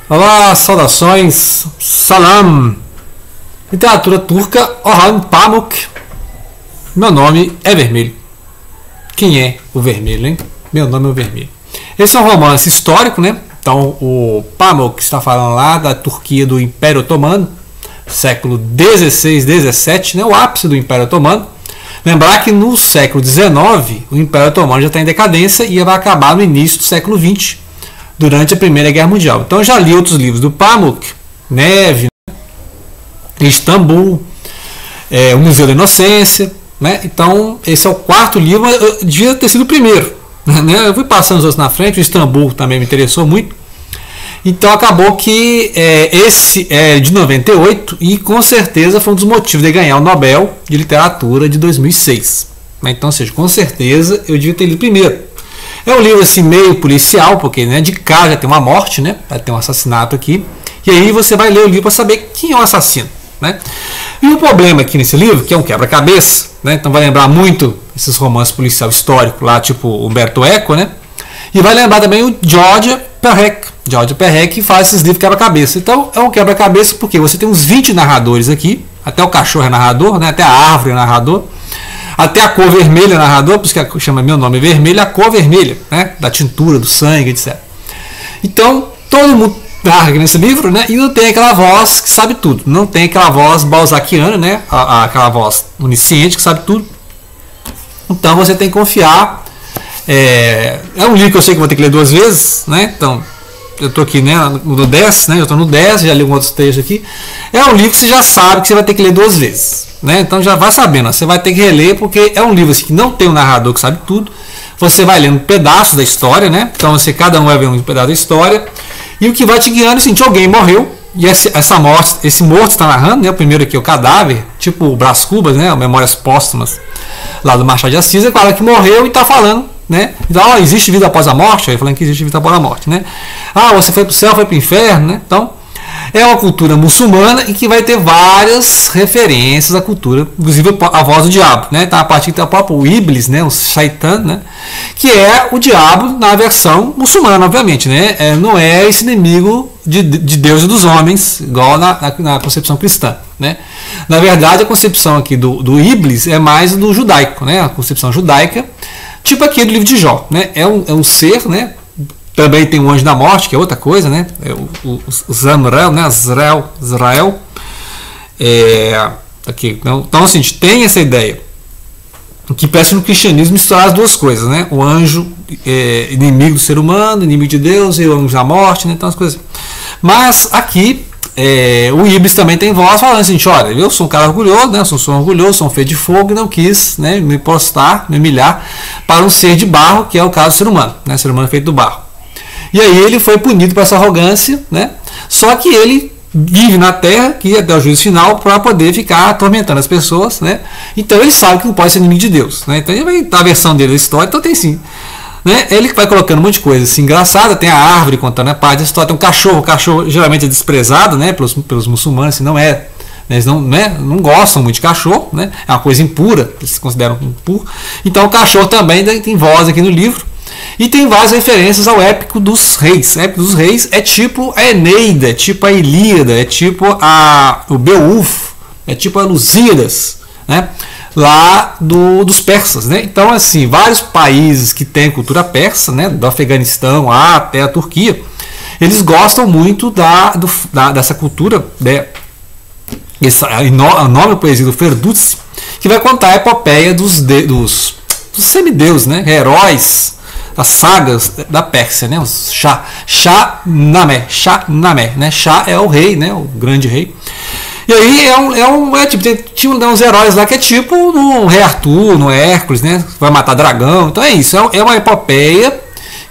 Olá, saudações, salam. Literatura turca, Orhan Pamuk. Meu nome é Vermelho. Quem é o Vermelho, hein? Meu nome é o Vermelho. Esse é um romance histórico, né? Então, o Pamuk está falando lá da Turquia do Império Otomano, século XVI, XVII, né? O ápice do Império Otomano. Lembrar que no século XIX, o Império Otomano já está em decadência e vai acabar no início do século XX, durante a Primeira Guerra Mundial. Então, eu já li outros livros do Pamuk, Neve, Istambul, o Museu da Inocência, né? Então, esse é o quarto livro, mas eu devia ter sido o primeiro, né? Eu fui passando os outros na frente, o Istambul também me interessou muito. Então, acabou que esse é de 98 e com certeza foi um dos motivos de ganhar o Nobel de Literatura de 2006. Então, ou seja, com certeza eu devia ter lido primeiro. É um livro assim meio policial, porque né, de cá já tem uma morte, né? Vai ter um assassinato aqui. E aí você vai ler o livro para saber quem é o assassino, né? E o problema aqui nesse livro, que é um quebra-cabeça, né? Então vai lembrar muito esses romances policial histórico lá, tipo Umberto Eco, né? E vai lembrar também o George Perec. George Perec faz esses livros quebra-cabeça. Então é um quebra-cabeça porque você tem uns 20 narradores aqui, até o cachorro é narrador, né? Até a árvore é narrador. Até a cor vermelha narrador, por isso que chama Meu Nome é Vermelho, a cor vermelha, né? Da tintura, do sangue, etc. Então, todo mundo narra nesse livro, né? E não tem aquela voz que sabe tudo. Não tem aquela voz balzaquiana, né? Aquela voz onisciente que sabe tudo. Então, você tem que confiar. É um livro que eu sei que vou ter que ler duas vezes, né? Então, eu estou aqui né, no 10, né? Eu estou no 10, já li alguns outros textos aqui. É um livro que você já sabe que você vai ter que ler duas vezes. Né? Então já vai sabendo, você vai ter que reler porque é um livro assim, que não tem um narrador que sabe tudo. Você vai lendo pedaços da história, né? Então cada um vai vendo um pedaço da história e o que vai te guiando é assim, alguém morreu e essa morte, esse morto está narrando, né? O primeiro aqui é o cadáver, tipo o Brás Cubas, né? Memórias Póstumas lá do Machado de Assis, é o cara que morreu e está falando, né? Então existe vida após a morte, aí falando que existe vida após a morte, né? Você foi para o céu, foi para o inferno, né? Então é uma cultura muçulmana e que vai ter várias referências à cultura, inclusive a voz do diabo, né? Então, a partir do próprio Iblis, né? O Shaitan, né? Que é o diabo na versão muçulmana, obviamente, né? Não é esse inimigo de Deus e dos homens, igual na concepção cristã, né? Na verdade, a concepção aqui do Iblis é mais do judaico, né? A concepção judaica, tipo aqui do livro de Jó, né? É um ser, né? Também tem o anjo da morte, que é outra coisa, né? O Zamrael, né? Israel. Aqui. Então, assim, a gente tem essa ideia. Que parece no cristianismo misturar as duas coisas, né? O anjo inimigo do ser humano, inimigo de Deus, e o anjo da morte, né? Então, as coisas. Mas aqui, o Iblis também tem voz falando assim: olha, eu sou um cara orgulhoso, né? Eu sou orgulhoso, sou um feito de fogo e não quis, né, me postar, me humilhar para um ser de barro, que é o caso do ser humano, né? O ser humano é feito do barro. E aí ele foi punido por essa arrogância, né? Só que ele vive na terra, que até o juízo final, para poder ficar atormentando as pessoas, né? Então ele sabe que não pode ser inimigo de Deus, né? Então ele vai dar a versão dele da história, então tem sim, né? Ele vai colocando um monte de coisa assim, engraçada, tem a árvore contando a parte da história, tem um cachorro, o cachorro geralmente é desprezado, né? Pelos muçulmanos, assim, não é. Eles não gostam muito de cachorro, né? É uma coisa impura, eles consideram impuro. Então o cachorro também tem voz aqui no livro. E tem várias referências ao Épico dos Reis. O Épico dos Reis é tipo a Eneida, é tipo a Ilíada, é tipo o Beowulf, é tipo a Lusíadas, né? Lá dos persas, né? Então, assim, vários países que têm cultura persa, né? Do Afeganistão até a Turquia, eles gostam muito dessa cultura, né? A enorme poesia do Ferdowsi, que vai contar a epopeia dos semideuses, né? Heróis das sagas da Pérsia, né? Os Shahnameh, né? Shah é o rei, né? O grande rei. E aí tinha uns heróis lá que é tipo no Rei Arthur, no Hércules, né? Vai matar dragão. Então é isso, é uma epopeia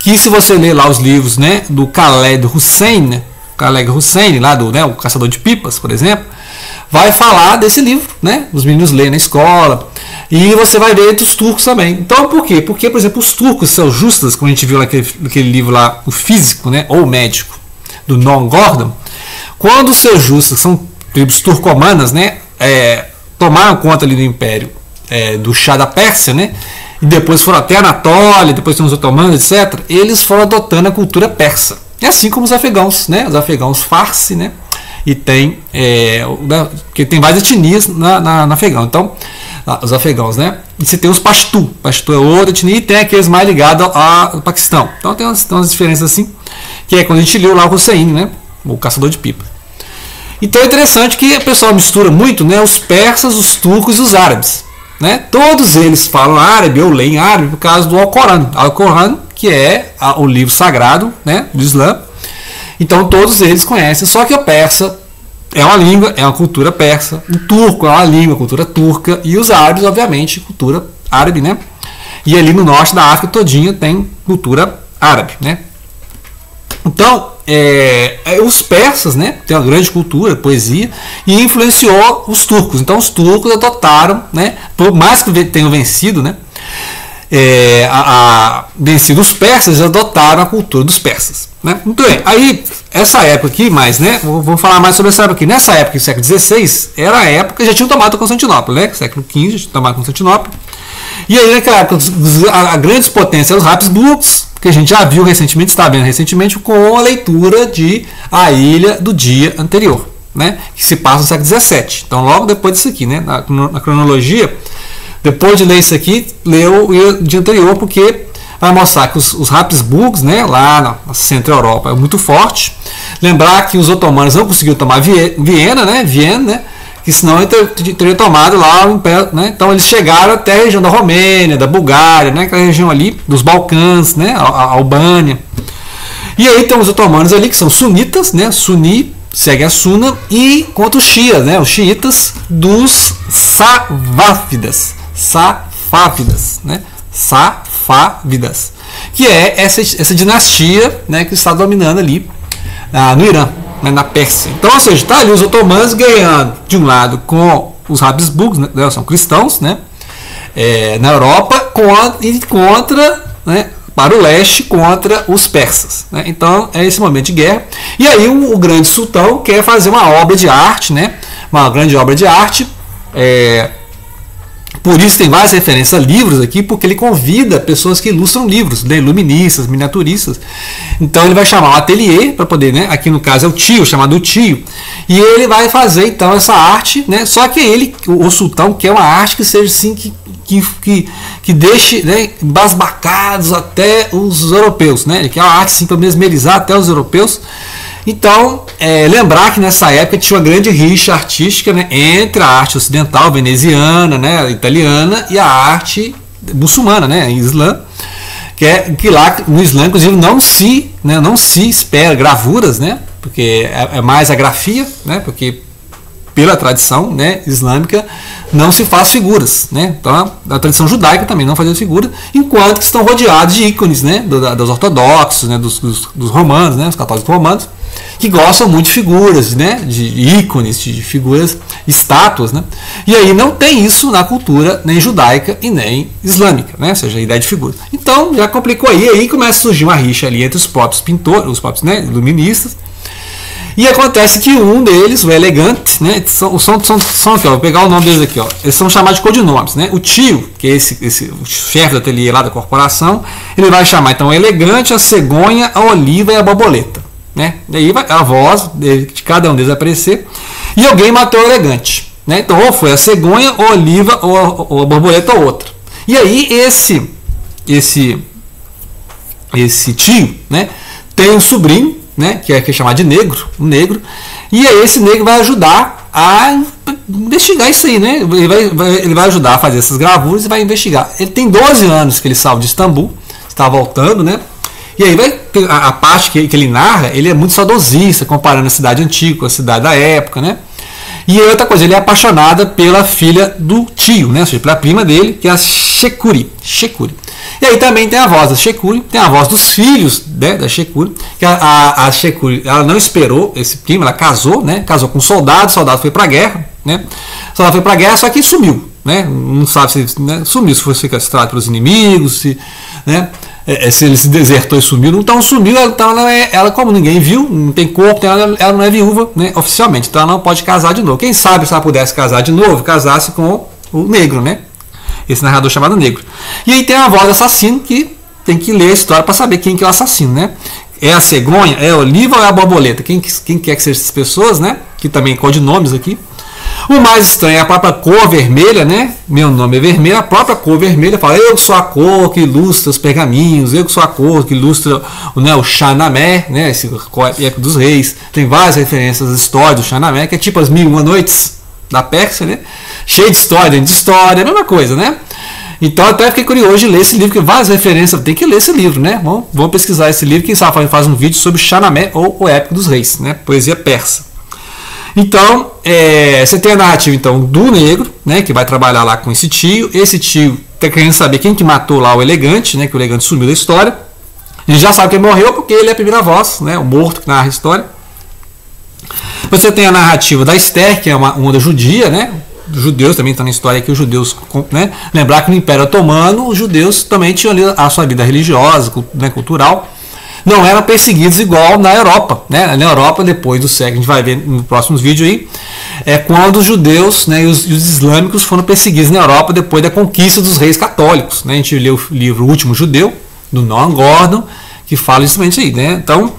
que, se você ler lá os livros, né, do Khaled Hosseini, lá do, né, o Caçador de Pipas, por exemplo, vai falar desse livro, né? Os meninos leem na escola. E você vai ver dos turcos também. Então, por quê? Porque, por exemplo, os turcos seljúcidas, como a gente viu naquele livro lá, o Físico, né, ou o Médico, do Noam Gordon, quando os seljúcidas, são tribos turcomanas, né, tomaram conta ali do império do Shah da Pérsia, né, e depois foram até a Anatólia, depois tem os otomanos, etc., eles foram adotando a cultura persa. E assim como os afegãos, né? Os afegãos farsi, né? E tem, porque tem várias etnias na Afegão. Então, os afegãos, né? E você tem os Pashtu. Pashtu é outra etnia e tem aqueles mais ligados ao Paquistão. Então tem umas diferenças assim, que é quando a gente leu lá o Hussein, né? O caçador de pipa. Então é interessante que o pessoal mistura muito, né? Os persas, os turcos e os árabes. Né? Todos eles falam árabe ou leem árabe por causa do Alcorão. Alcorão, que é o livro sagrado, né, do Islã. Então todos eles conhecem, só que o persa é uma língua, é uma cultura persa. O turco é uma língua, cultura turca. E os árabes, obviamente, cultura árabe, né? E ali no norte da África todinha tem cultura árabe, né? Então, os persas, né, tem uma grande cultura, poesia, e influenciou os turcos. Então, os turcos adotaram, né, por mais que tenham vencido, né, vencido os persas, adotaram a cultura dos persas. Né? Muito bem, aí, essa época aqui, né, vou falar mais sobre essa época aqui. Nessa época, século XVI, era a época que já tinham tomado Constantinopla, né? Século XV, já tinham tomado Constantinopla. E aí, naquela época, a grandes potências eram os Habsburgos, que a gente já viu recentemente, está vendo recentemente, com a leitura de A Ilha do Dia Anterior, né? Que se passa no século XVII. Então, logo depois disso aqui, né? Na cronologia, depois de ler isso aqui, leu o dia anterior, porque vai mostrar que os Habsburgos, né, lá na Centro-Europa, é muito forte. Lembrar que os otomanos não conseguiram tomar Viena, né? Que senão ele teria tomado lá o Império, né? Então eles chegaram até a região da Romênia, da Bulgária, né? Aquela região ali dos Balcãs, né? A Albânia. E aí tem os otomanos ali que são sunitas, né? Suni segue a Suna, e contra os Shias, né? Os xiitas dos Safávidas, né? Safávidas, que é essa dinastia, né? Que está dominando ali no Irã, na Pérsia. Então, ou seja, está ali os otomanos ganhando de um lado com os Habsburgos, né, são cristãos, né, na Europa, contra, né, para o leste, contra os persas. Né? Então é esse momento de guerra. E aí o grande sultão quer fazer uma obra de arte, né, uma grande obra de arte. Por isso tem várias referências a livros aqui, porque ele convida pessoas que ilustram livros, né, iluministas, miniaturistas. Então ele vai chamar um ateliê para poder, né, aqui no caso é o tio, chamado o tio, e ele vai fazer então essa arte, né, só que ele, o sultão, quer uma arte que seja assim, que deixe, né, embasbacados até os europeus, né, ele quer uma arte assim, para mesmerizar até os europeus. Então, lembrar que nessa época tinha uma grande rixa artística, né, entre a arte ocidental, veneziana, né, italiana, e a arte muçulmana, né, Islã, que lá no Islã, inclusive, não se espera gravuras, né, porque é mais a grafia, né, porque pela tradição, né, islâmica não se faz figuras, né, então a tradição judaica também não fazia figura, enquanto que estão rodeados de ícones, né, dos ortodoxos, né, dos romanos, né, os católicos romanos, que gostam muito de figuras, né, de ícones, de figuras, estátuas, né? E aí não tem isso na cultura nem judaica e nem islâmica, né? Ou seja, a ideia de figura. Então já complicou aí começa a surgir uma rixa ali entre os próprios pintores, os próprios, né, iluministas. E acontece que um deles, o Elegante, né, são aqui, ó, vou pegar o nome deles aqui, ó, eles são chamados de codinomes, né? O tio, que é o chefe do ateliê lá da corporação, ele vai chamar então o Elegante, a Cegonha, a Oliva e a Borboleta. Né? Daí a voz de cada um deles vai aparecer. E alguém matou o Elegante. Né? Então, ou foi a Cegonha, ou a Oliva, ou a Borboleta, ou outra. E aí, esse tio, né, tem um sobrinho, né, que é chamado de Negro, um negro. E aí, esse negro vai ajudar a investigar isso aí. Né? Ele vai ajudar a fazer essas gravuras e vai investigar. Ele tem 12 anos que ele saiu de Istambul, está voltando, né? E aí a parte que ele narra, ele é muito saudosista, comparando a cidade antiga com a cidade da época, né? E outra coisa, ele é apaixonado pela filha do tio, né? Ou seja, pela prima dele, que é a Shekuri. E aí também tem a voz da Shekuri, tem a voz dos filhos, né, da Shekuri, que a Shekuri, ela não esperou esse primo, ela casou, né? Casou com um soldado, o soldado foi para a guerra, né? O soldado foi para a guerra, só que sumiu, né? Não sabe se, né, sumiu, se foi sequestrado pelos inimigos, se, né? Se ele se desertou e sumiu, então sumiu, então ela como ninguém viu, não tem corpo, ela não é viúva, né, oficialmente, então ela não pode casar de novo. Quem sabe se ela pudesse casar de novo, casasse com o negro, né? Esse narrador chamado Negro. E aí tem a voz do assassino, que tem que ler a história para saber quem que é o assassino, né? É a cegonha? É a oliva ou é a borboleta? Quem quer que sejam essas pessoas, né? Que também codinomes aqui. O mais estranho é a própria cor vermelha, né? Meu nome é vermelho, a própria cor vermelha fala: eu sou a cor que ilustra os pergaminhos, eu sou a cor que ilustra, né, o Xanamé, né? Esse época dos reis. Tem várias referências às histórias do Xanamé, que é tipo as 1001 Noites da Pérsia, né? Cheio de história, dentro de história, a mesma coisa, né? Então até fiquei curioso de ler esse livro, que várias referências, tem que ler esse livro, né? Vamos pesquisar esse livro, quem sabe faz um vídeo sobre Xanamé ou o Épico dos Reis, né? Poesia persa. Então, você tem a narrativa então, do negro, né, que vai trabalhar lá com esse tio. Esse tio está querendo saber quem que matou lá o elegante, né, que o elegante sumiu da história. Ele já sabe que ele morreu porque ele é a primeira voz, né, o morto que narra a história. Você tem a narrativa da Esther, que é uma onda judia, né? Os judeus também estão na história aqui, os judeus, né? Lembrar que no Império Otomano os judeus também tinham ali a sua vida religiosa, né, cultural. Não eram perseguidos igual na Europa, né? Na Europa, depois do século, a gente vai ver nos próximos vídeos aí, é quando os judeus, né, e os islâmicos foram perseguidos na Europa depois da conquista dos reis católicos, né? A gente lê o livro O Último Judeu, do Noam Gordon, que fala justamente aí, né? Então,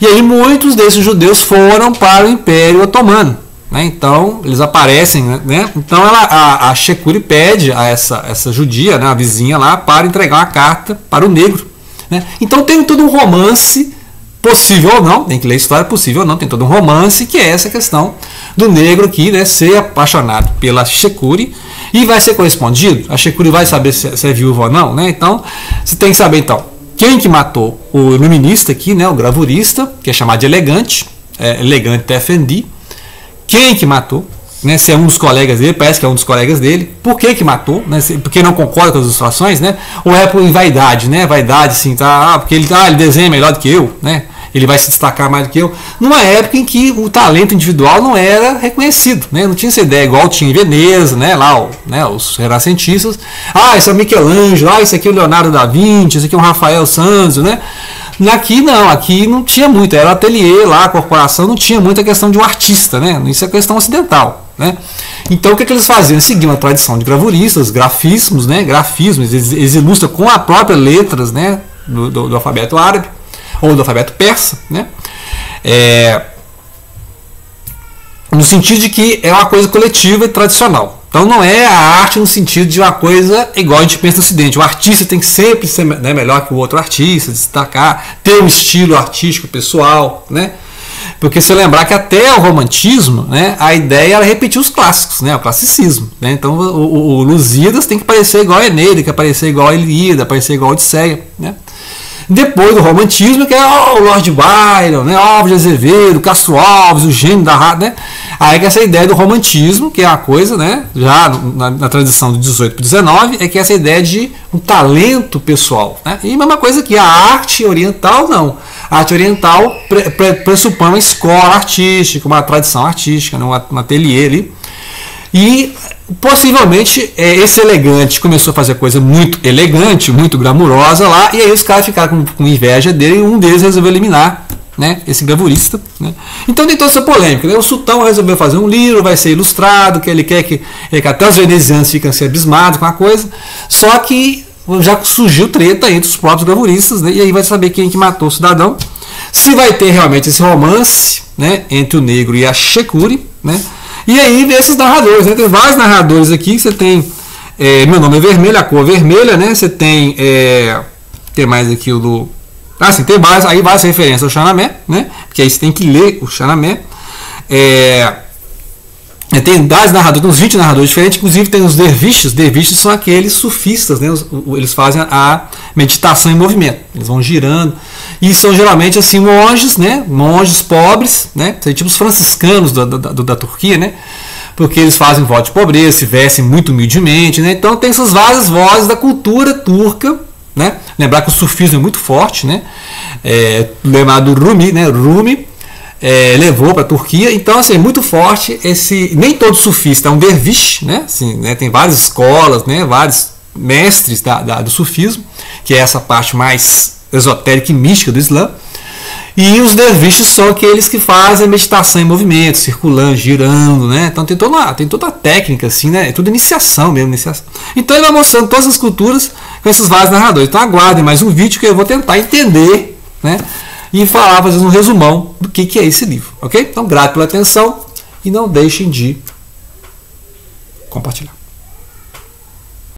e aí muitos desses judeus foram para o Império Otomano, né? Então eles aparecem, né? Então a Shekuri pede a essa judia, né, a vizinha lá, para entregar uma carta para o negro, né? Então tem todo um romance, possível ou não, tem que ler a história, possível ou não, tem todo um romance, que é essa questão do negro aqui, né, ser apaixonado pela Shekuri e vai ser correspondido. A Shekuri vai saber se é viúva ou não, né? Então você tem que saber então quem que matou o iluminista aqui, né, o gravurista, que é chamado de Elegante, Elegante Effendi. Quem que matou, né, se é um dos colegas dele, parece que é um dos colegas dele. Por que matou, né, porque não concorda com as ilustrações, né? Ou é por vaidade, né? Vaidade, assim, tá? Porque ele desenha melhor do que eu, né? Ele vai se destacar mais do que eu. Numa época em que o talento individual não era reconhecido, né? Não tinha essa ideia igual tinha em Veneza, né? Lá, né, os renascentistas. Esse é o Michelangelo, isso aqui é o Leonardo da Vinci, isso aqui é o Rafael Sanzio, né? Aqui não, aqui não tinha muito, era o ateliê lá, a corporação, não tinha muita questão de um artista, né? Isso é questão ocidental, né? Então o que eles faziam? Eles seguiam a tradição de gravuristas, grafismos, né? Grafismos, eles ilustram com as próprias letras, né, do alfabeto árabe ou do alfabeto persa, né? No sentido de que é uma coisa coletiva e tradicional. Então não é a arte no sentido de uma coisa igual a gente pensa no Ocidente. O artista tem que sempre ser, né, melhor que o outro artista, destacar, ter um estilo artístico pessoal, né? Porque se eu lembrar que até o romantismo, né, a ideia era repetir os clássicos, né, o classicismo, né? Então o Lusíadas tem que parecer igual a Eneida, tem que parecer igual a Ilíada, parecer igual a Odisseia, né? Depois do romantismo, que é o Lord Byron, né, Alves de Azevedo, Castro Alves, o gênio da rádio, né? Aí que essa ideia do romantismo, que é uma coisa, né, já na tradição do 18 para o 19, é que essa ideia de um talento pessoal, né? E a mesma coisa que a arte oriental, não. A arte oriental pressupõe uma escola artística, uma tradição artística, né, um ateliê ali. E possivelmente esse Elegante começou a fazer coisa muito elegante, muito glamurosa lá, e aí os caras ficaram com inveja dele e um deles resolveu eliminar, né, esse gravurista, né? Então tem toda essa polêmica, né? O sultão resolveu fazer um livro, vai ser ilustrado, que ele quer que até os venezianos fiquem assim, abismados com a coisa, só que já surgiu treta entre os próprios gravuristas, né? E aí vai saber quem que matou o cidadão, se vai ter realmente esse romance, né, entre o negro e a Shekuri, né? E aí vê esses narradores, né? Tem vários narradores aqui. Você tem Meu Nome é Vermelho, a cor vermelha, né? Você tem mais aqui o do... sim, tem várias, aí várias referências ao Xanamé, né? Porque aí você tem que ler o Xanamé. Tem 10 narradores, uns 20 narradores diferentes, inclusive tem os derviches. Os derviches são aqueles sufistas, né? Eles fazem a meditação em movimento, eles vão girando, e são geralmente assim monges, né? Monges pobres, né? São tipo os franciscanos da Turquia, né? Porque eles fazem voto de pobreza, se vestem muito humildemente, né? Então tem essas várias vozes da cultura turca, né? Lembrar que o sufismo é muito forte, né? Lembrar do Rumi, né? Rumi levou para a Turquia, então assim, é muito forte nem todo sufista é um derviche, né? Assim, né? Tem várias escolas, né? Vários mestres do sufismo, que é essa parte mais esotérica e mística do Islã, e os derviches são aqueles que fazem meditação em movimento, circulando, girando, né? Então tem toda a técnica assim, né? É tudo iniciação mesmo, iniciação. Então ele vai mostrando todas as culturas com esses vários narradores. Então aguardem mais um vídeo que eu vou tentar entender, né, e falar, fazer um resumão do que é esse livro, ok? Então, grato pela atenção e não deixem de compartilhar.